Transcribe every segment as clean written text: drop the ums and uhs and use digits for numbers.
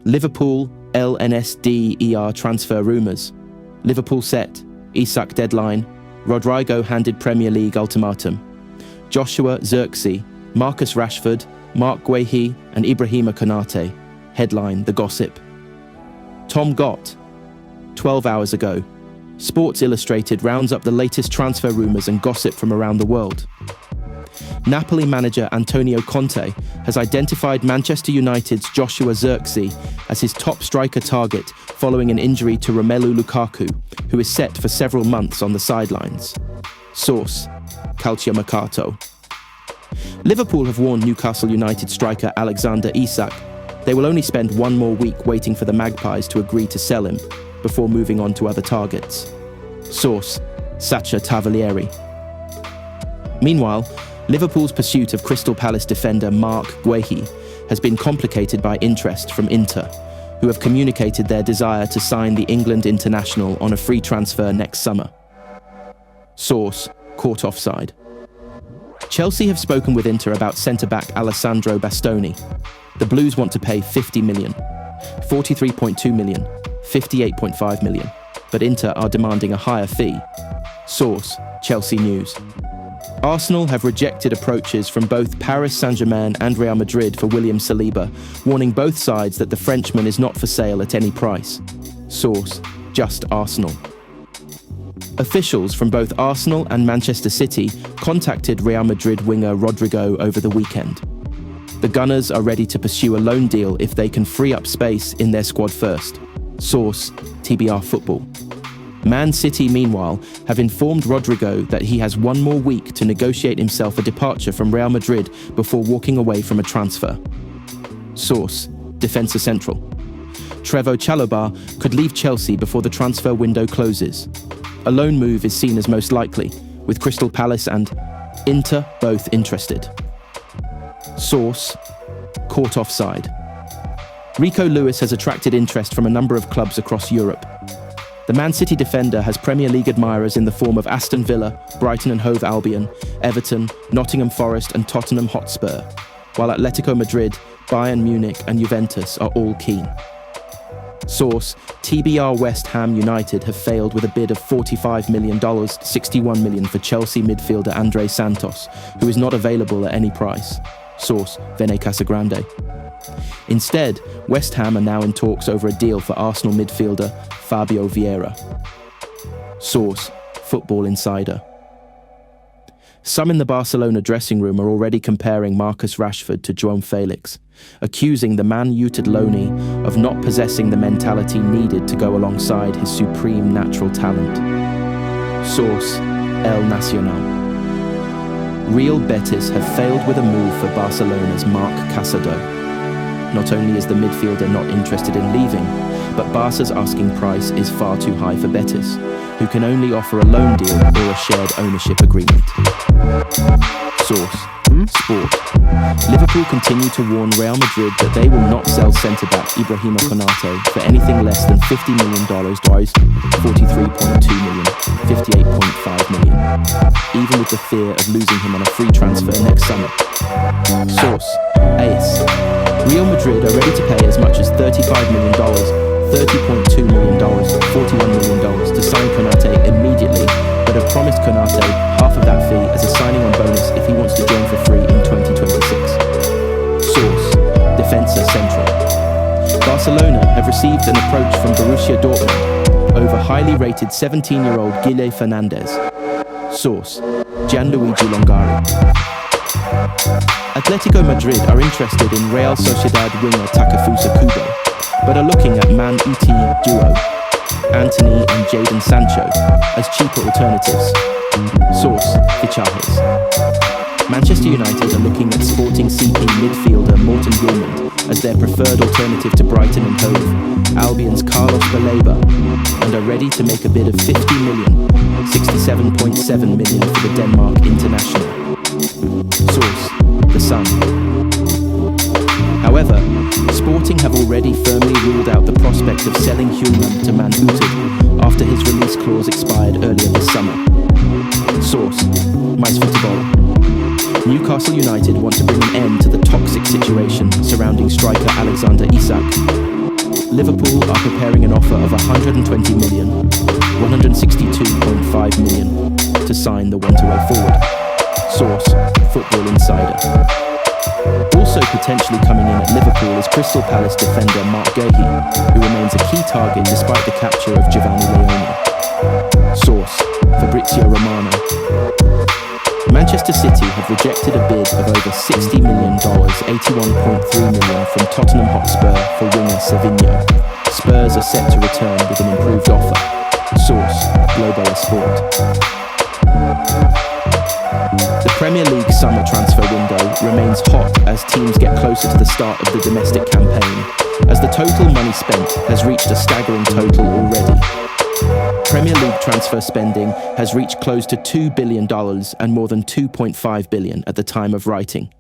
Liverpool LNSDER transfer rumours. Liverpool set. Isak deadline. Rodrygo handed Premier League ultimatum. Joshua Zirkzee, Marcus Rashford, Mark Guehi and Ibrahima Konate. Headline The Gossip. Tom Gott. 12 hours ago. Sports Illustrated rounds up the latest transfer rumours and gossip from around the world. Napoli manager Antonio Conte has identified Manchester United's Joshua Zirkzee as his top striker target following an injury to Romelu Lukaku, who is set for several months on the sidelines. Source: Calciomercato. Liverpool have warned Newcastle United striker Alexander Isak they will only spend one more week waiting for the Magpies to agree to sell him before moving on to other targets. Source: Sacha Tavalieri. Meanwhile, Liverpool's pursuit of Crystal Palace defender Mark Guehi has been complicated by interest from Inter, who have communicated their desire to sign the England international on a free transfer next summer. Source: Caught offside. Chelsea have spoken with Inter about centre-back Alessandro Bastoni. The Blues want to pay 50 million, 43.2 million, 58.5 million, but Inter are demanding a higher fee. Source: Chelsea News. Arsenal have rejected approaches from both Paris Saint-Germain and Real Madrid for William Saliba, warning both sides that the Frenchman is not for sale at any price. Source: Just Arsenal. Officials from both Arsenal and Manchester City contacted Real Madrid winger Rodrygo over the weekend. The Gunners are ready to pursue a loan deal if they can free up space in their squad first. Source: TBR Football. Man City, meanwhile, have informed Rodrygo that he has one more week to negotiate himself a departure from Real Madrid before walking away from a transfer. Source: Defensa Central. Trevoh Chalobah could leave Chelsea before the transfer window closes. A loan move is seen as most likely, with Crystal Palace and Inter both interested. Source: Caught offside. Rico Lewis has attracted interest from a number of clubs across Europe. The Man City defender has Premier League admirers in the form of Aston Villa, Brighton and Hove Albion, Everton, Nottingham Forest and Tottenham Hotspur, while Atletico Madrid, Bayern Munich and Juventus are all keen. Source: TBR West Ham United have failed with a bid of $45 million, $61 million for Chelsea midfielder Andre Santos, who is not available at any price. Source: Vene Casagrande. Instead, West Ham are now in talks over a deal for Arsenal midfielder Fabio Vieira. Source: Football Insider. Some in the Barcelona dressing room are already comparing Marcus Rashford to João Felix, accusing the Man United loanee of not possessing the mentality needed to go alongside his supreme natural talent. Source: El Nacional. Real Betis have failed with a move for Barcelona's Marc Casado. Not only is the midfielder not interested in leaving, but Barca's asking price is far too high for Betis, who can only offer a loan deal or a shared ownership agreement. Source: Sport. Liverpool continue to warn Real Madrid that they will not sell centre-back Ibrahima Konate for anything less than $50 million, $43.2 million, $58.5 million, even with the fear of losing him on a free transfer next summer. Source: AS. Real Madrid are ready to pay as much as $35 million, $30.2 million, $41 million to sign Konate immediately, but have promised Konate half of that fee as a signing-on bonus if he wants to join for free in 2026. Source: Defensa Central. Barcelona have received an approach from Borussia Dortmund over highly rated 17-year-old Guille Fernandez. Source: Gianluigi Longari. Atletico Madrid are interested in Real Sociedad winger Takefusa Kubo, but are looking at Man Uti duo, Antony and Jadon Sancho, as cheaper alternatives. Source: Fichajes. Manchester United are looking at Sporting CP midfielder Morten Hjulmand as their preferred alternative to Brighton and Hove, Albion's Carlos Baleba, and are ready to make a bid of 50 million, 67.7 million for the Denmark international. Source: The Sun. However, Sporting have already firmly ruled out the prospect of selling Hjulmand to Man United after his release clause expired earlier this summer. Source: Mais Futebol. Newcastle United want to bring an end to the toxic situation surrounding striker Alexander Isak. Liverpool are preparing an offer of 120 million, 162.5 million to sign the one-way forward. Source, Football Insider. Also potentially coming in at Liverpool is Crystal Palace defender Mark Guehi, who remains a key target despite the capture of Giovanni Leone. Source, Fabrizio Romano. Manchester City have rejected a bid of over $60 million, $81.3 million from Tottenham Hotspur for winger Savinho. Spurs are set to return with an improved offer. Source, Globo Sport. The Premier League summer transfer window remains hot as teams get closer to the start of the domestic campaign, as the total money spent has reached a staggering total already. Premier League transfer spending has reached close to $2 billion and more than $2.5 billion at the time of writing.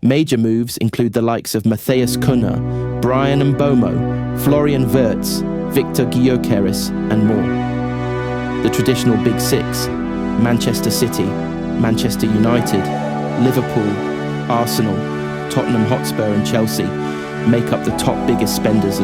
Major moves include the likes of Matheus Cunha, Brian Mbomo, Florian Wirtz, Victor Gyökeres and more. The traditional Big Six, Manchester City, Manchester United, Liverpool, Arsenal, Tottenham Hotspur and Chelsea, make up the top biggest spenders